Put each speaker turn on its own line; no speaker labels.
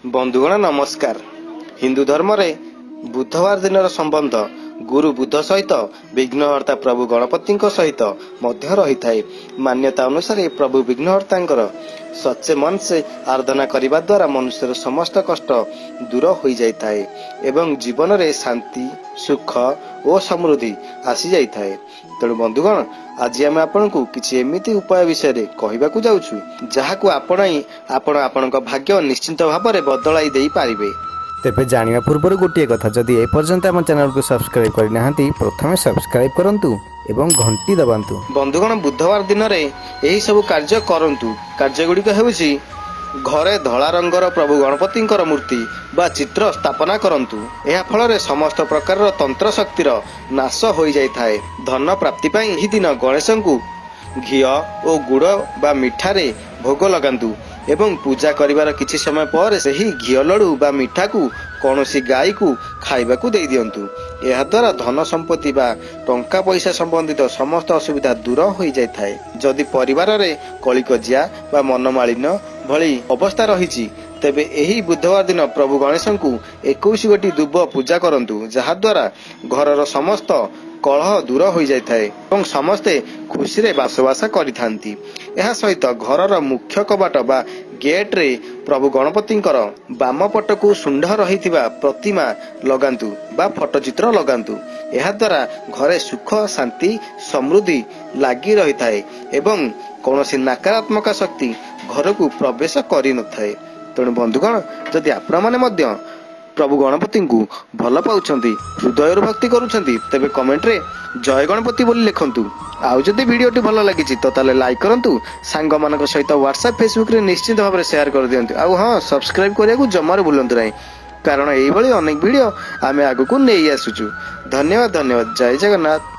बंधुगण नमस्कार। हिंदू धर्म रे बुधवार दिन संबंध गुरु बुध सहित विघ्नहर्ता प्रभु गणपति सहित मध्य रही थाए। मान्यता अनुसार प्रभु विघ्नहर्ता सच्चे मन से आराधना करने द्वारा मनुष्यर समस्त कष्ट दूर हो जाए एवं जीवन रे शांति सुख और समृद्धि आसी जाए। तेणु बंधुगण आज आम आपण को किसी एमती उपाय विषय कहवाक जाऊँ जहां आपण भाग्य निश्चिंत भाव में बदलाई दे पारिबे।
तेबे जानिया पूर्व गोटे कथा जदि एपर्यंत आम चैनल को सब्सक्राइब करना प्रथम सब्सक्राइब करंतु एवं घंटी दबांतु।
बंधुगण बुधवार दिन में यही सब कार्य करंतु। कार्य गुड़िक हेउछि घरे धला रंगर प्रभु गणपति मूर्ति बा चित्र स्थापना करंतु। यह फल समस्त प्रकार तंत्र शक्तिर नाश हो जाए। धन प्राप्ति पाई यही दिन गणेश को घी और गुड़ बा मिठारे भोग लगांतु एवं पूजा करिवार किछि समय पर सही घी लड्डू बा मिठा को कौनसी गाय को खाइबा को दे दियंतु। यह द्वारा धन संपत्ति बा टंका पैसा संबंधित समस्त असुविधा दूर हो जाए। जदि परिवार रे कलिकजिया बा मनमालिन्य भली अवस्था रही तेबे एही बुधवार दिन प्रभु गणेश को 21 गोटी दुब पूजा करंतु, जहा द्वारा घरर समस्त कलह दूर हो जाए और समस्ते खुशी रे बासवासा करिथांती। यह सहित घरर मुख्य कबाट बा गेट रे प्रभु गणपति बाम पट को सुंढ रही प्रतिमा लगांतु बा फोटोचित्र लगांतु। यह द्वारा घरे सुख शांति समृद्धि लगी रही थाए एवं कौनसी नकारात्मक शक्ति घर को प्रवेश करि न थाए। तेणु बंधुगण जदि आपण माने प्रभु गणपति को भल पाउछंती हृदय भक्ति करूछंती तेबे कमेंट रे जय गणपति बोली लिखंतु। आउ जदि वीडियोटी भल लगी तो ताले लाइक करंतु, सांग मानक सहित व्हाट्सएप फेसबुक रे निश्चित भाव में शेयर कर दियंतु। आउ हां सब्सक्राइब करिया को जमार भूलंतु नहीं, कारण एही भली अनेक वीडियो आमे आगु को नै आसुछु। धन्यवाद। जय जगन्नाथ।